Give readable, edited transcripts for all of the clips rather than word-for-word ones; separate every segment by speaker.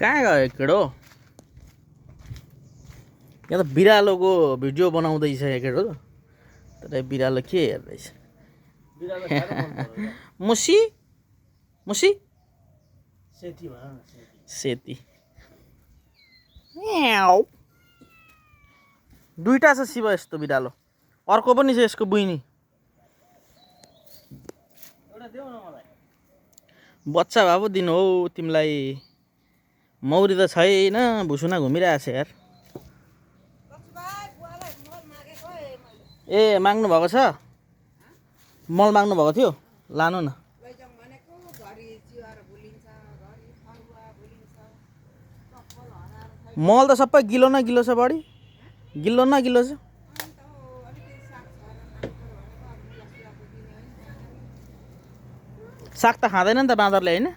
Speaker 1: कहाँ गयो केटो? यहाँ त बिरालोको भिडियो बनाउँदैछ केटो। तर बिरालो के हेर्दैछ? मुसी मुसी सेती दुईटा छ शिव यस्तो बिरालो। अर्को पनि छ यसको बुइनी। बच्चा भए पो दिनु हौ तिमीलाई। मौरी त छैन, भुसुना घुमिरहेछ यार। ए माग्नु भएको छ? मल माग्नु भएको थियो? लानु न। मल त सबै गिलो न गिलो छ बढी? गिलो न गिलो छ? साग त खाँदैन नि त बाँदरले हैन?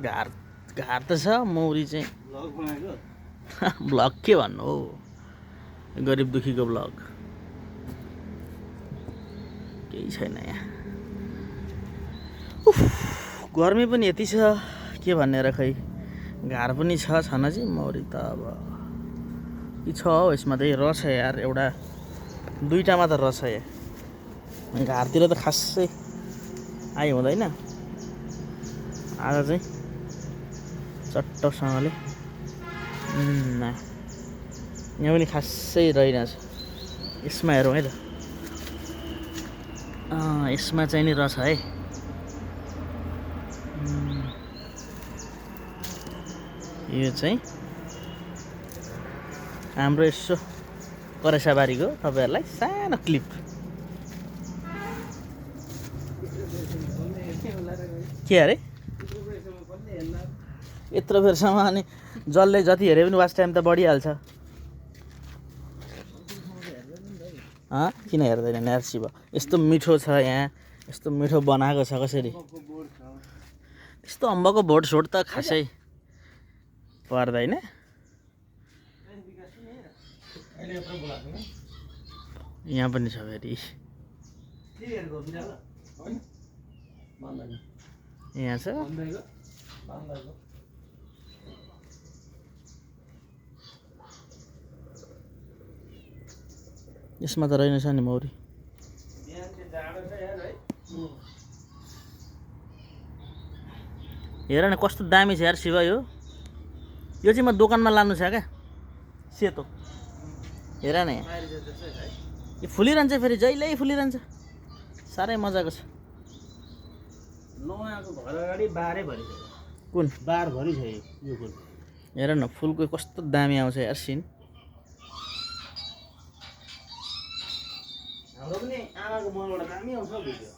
Speaker 1: घार त छ, मौरी चाहिँ ब्लग के भन्नु हो, गरिब दुखीको ब्लग। केही छैन यहाँ। गर्मी पनि यति छ के भनेर खै। घार पनि छ छन चाहिँ मौरी त अब के छ हौ यसमा त रस छ यार। एउटा दुईटामा त रस छ यहाँ। घारतिर त खासै आइ हुँदैन। आज चाहिँ चट्टसँगले यहाँ पनि खासै रहेनछ। यसमा हेरौँ है त। यसमा चाहिँ नि रस है। यो चाहिँ हाम्रो यसो करेसाबारीको तपाईहरुलाई सानो क्लिप। के अरे यत्रो बेरसम्म अनि जसले जति हेरे पनि वाच टाइम त बढिहाल्छ। किन हेर्दैन यार शिव? यस्तो मिठो छ यहाँ, यस्तो मिठो बनाएको छ कसरी? यस्तो अम्बको भोट सोट त खासै पर्दैन। यहाँ पनि छ फेरि। यहाँ छ। यसमा त रहेनछ नि मौरी। हेर न कस्तो दामी छ यार शिव यो। यो चाहिँ म दोकानमा लानु छ क्या सेतो। हेर न यहाँ यो फुलिरहन्छ फेरि जहिल्यै फुलिरहन्छ। साह्रै मजाको छ।
Speaker 2: नयाँको घर अगाडि बारै भरि छ।
Speaker 1: कुन
Speaker 2: बार भरि छ यो फुल।
Speaker 1: हेर न फुलको कस्तो दामी आउँछ यार सिन।
Speaker 2: हाम्रो पनि आमाको मनबाट दामी आउँछ भिडियो।